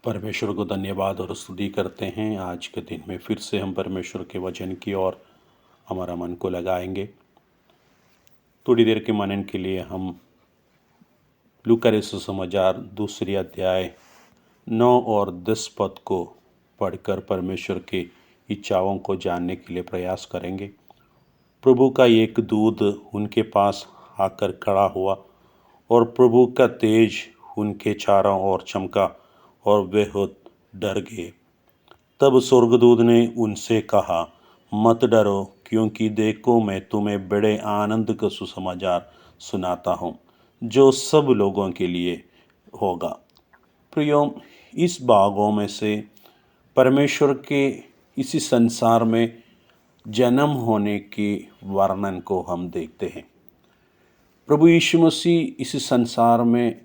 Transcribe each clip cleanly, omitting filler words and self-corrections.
परमेश्वर को धन्यवाद और स्तुति करते हैं। आज के दिन में फिर से हम परमेश्वर के वचन की ओर हमारा मन को लगाएंगे। थोड़ी देर के मनन के लिए हम लूका रचित सुसमाचार दूसरी अध्याय 9 और 10 पद को पढ़कर परमेश्वर की इच्छाओं को जानने के लिए प्रयास करेंगे। प्रभु का एक दूत उनके पास आकर खड़ा हुआ और प्रभु का तेज उनके चारों ओर चमका और वे बहुत डर गए। तब स्वर्गदूत ने उनसे कहा, मत डरो, क्योंकि देखो मैं तुम्हें बड़े आनंद का सुसमाचार सुनाता हूँ, जो सब लोगों के लिए होगा। प्रियो, इस भागों में से परमेश्वर के इसी संसार में जन्म होने के वर्णन को हम देखते हैं। प्रभु यीशु मसीह इस संसार में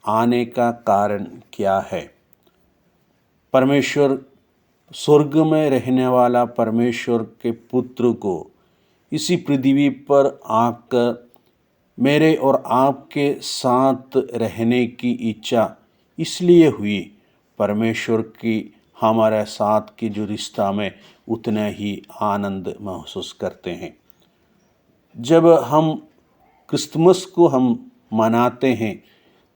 आने का कारण क्या है? परमेश्वर, स्वर्ग में रहने वाला परमेश्वर के पुत्र को इसी पृथ्वी पर आकर मेरे और आपके साथ रहने की इच्छा इसलिए हुई, परमेश्वर की हमारे साथ की जो रिश्ता में उतना ही आनंद महसूस करते हैं। जब हम क्रिसमस को हम मनाते हैं,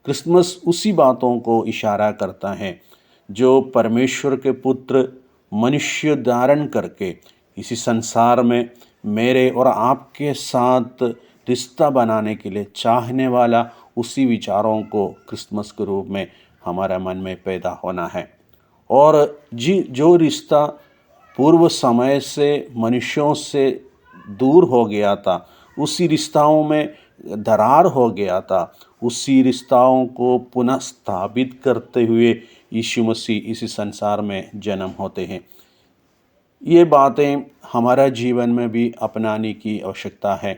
क्रिसमस उसी बातों को इशारा करता है जो परमेश्वर के पुत्र मनुष्य धारण करके इसी संसार में मेरे और आपके साथ रिश्ता बनाने के लिए चाहने वाला उसी विचारों को क्रिसमस के रूप में हमारे मन में पैदा होना है। और जो रिश्ता पूर्व समय से मनुष्यों से दूर हो गया था, उसी रिश्ताओं में दरार हो गया था, उसी रिश्ताओं को पुनः स्थापित करते हुए यीशु मसीह इस संसार में जन्म होते हैं। ये बातें हमारा जीवन में भी अपनाने की आवश्यकता है।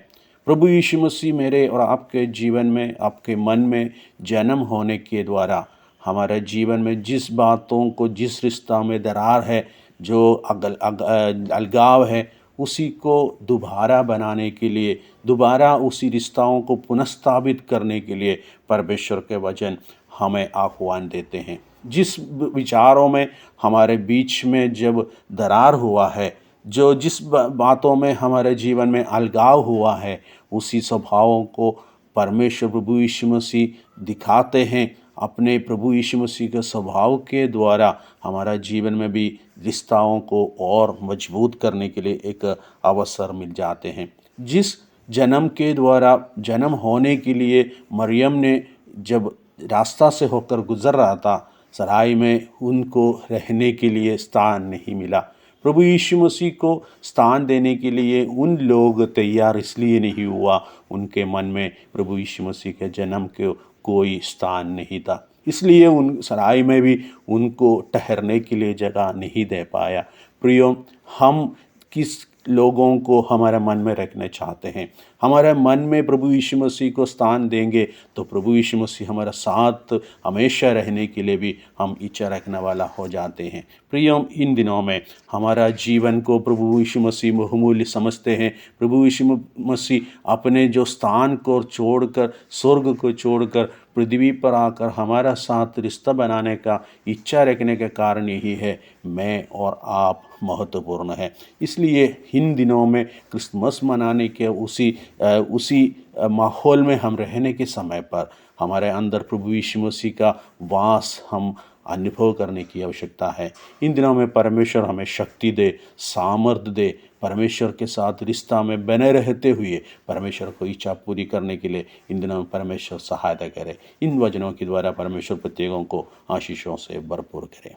प्रभु यीशु मसीह मेरे और आपके जीवन में, आपके मन में जन्म होने के द्वारा हमारे जीवन में जिस बातों को, जिस रिश्ता में दरार है, जो अलगाव है, उसी को दोबारा बनाने के लिए, दोबारा उसी रिश्ताओं को पुनर्स्थापित करने के लिए परमेश्वर के वचन हमें आह्वान देते हैं। जिस विचारों में हमारे बीच में जब दरार हुआ है, जिस बातों में हमारे जीवन में अलगाव हुआ है, उसी स्वभावों को परमेश्वर प्रभु यीशु मसीह दिखाते हैं। अपने प्रभु यीशु मसीह के स्वभाव के द्वारा हमारा जीवन में भी रिश्ताओं को और मजबूत करने के लिए एक अवसर मिल जाते हैं। जिस जन्म के द्वारा, जन्म होने के लिए मरियम ने जब रास्ता से होकर गुजर रहा था, सराय में उनको रहने के लिए स्थान नहीं मिला। प्रभु यीशु मसीह को स्थान देने के लिए उन लोग तैयार इसलिए नहीं हुआ, उनके मन में प्रभु यीशु मसीह के जन्म के कोई स्थान नहीं था, इसलिए उन सराय में भी उनको ठहरने के लिए जगह नहीं दे पाया। प्रियो, हम किस लोगों को हमारे मन में रखना चाहते हैं? हमारे मन में प्रभु यीशु मसीह को स्थान देंगे तो प्रभु यीशु मसीह हमारा साथ हमेशा रहने के लिए भी हम इच्छा रखने वाला हो जाते हैं। प्रियो, इन दिनों में हमारा जीवन को प्रभु यीशु मसीह बहुमूल्य समझते हैं। प्रभु यीशु मसीह अपने जो स्थान को छोड़कर, स्वर्ग को छोड़कर पृथ्वी पर आकर हमारा साथ रिश्ता बनाने का इच्छा रखने के कारण यही है, मैं और आप महत्वपूर्ण है। इसलिए इन दिनों में क्रिसमस मनाने के उसी माहौल में हम रहने के समय पर हमारे अंदर प्रभु यीशु मसीह का वास हम अनुभव करने की आवश्यकता है। इन दिनों में परमेश्वर हमें शक्ति दे, सामर्थ्य दे, परमेश्वर के साथ रिश्ता में बने रहते हुए परमेश्वर को इच्छा पूरी करने के लिए इन दिनों में परमेश्वर सहायता करे। इन वचनों के द्वारा परमेश्वर प्रत्येकों को आशीषों से भरपूर करे।